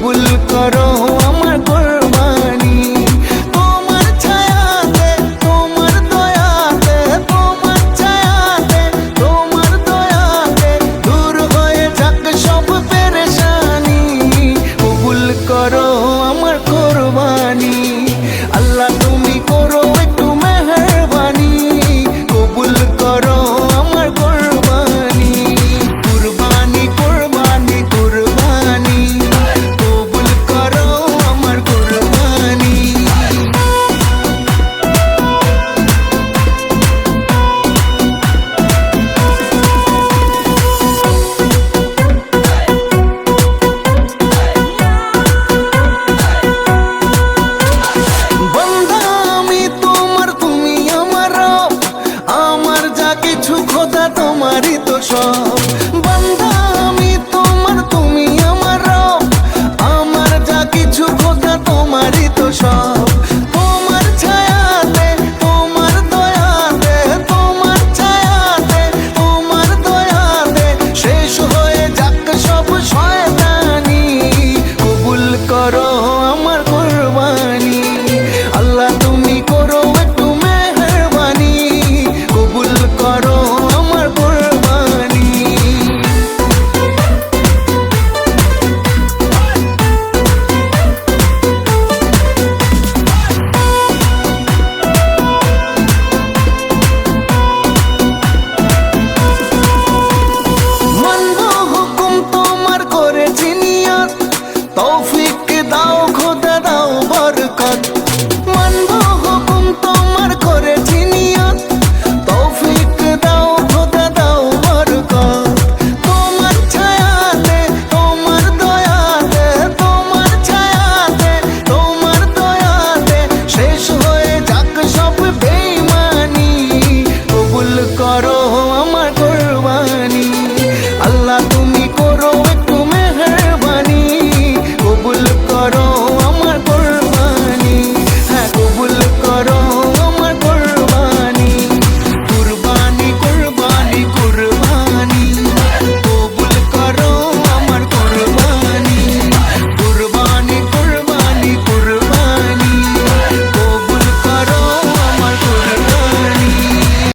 কবুল করো আমার কুরবানি। তোমার ছায়াতে, তোমার দয়াতে, তোমার ছায়াতে, তোমার দয়াতে দূর হয়ে যাক সব পেরেশানি। কবুল করো আমার কুরবানি। আল্লাহ তুমি করো একটু মেহেরবানি, কবুল করো আমার কুরবানি। কুরবানি কুরবানি কুরবানি, কবুল করো আমার কুরবানি। বান্দা আমি তোমার, তুমি আমার রব, আমার যা কিছু খোদা তোমারই তো সব। বান্দা আমি তোমার, তুমি আমার রব, আমার যা কিছু খোদা তোমারই তো সব। তোমার ছায়াতে, তোমার দয়াতে, তোমার ছায়াতে, তোমার দয়াতে শেষ হয়ে যাক সব শয়তানি। কবুল করো আমার কুরবানি। আল্লাহ তুমি করো একটু মেহেরবানি, কবুল করো আমার কুরবানি। মানবো হুকুম তোমার করেছি নিয়ত, তৌফিক দাও খোদা দাও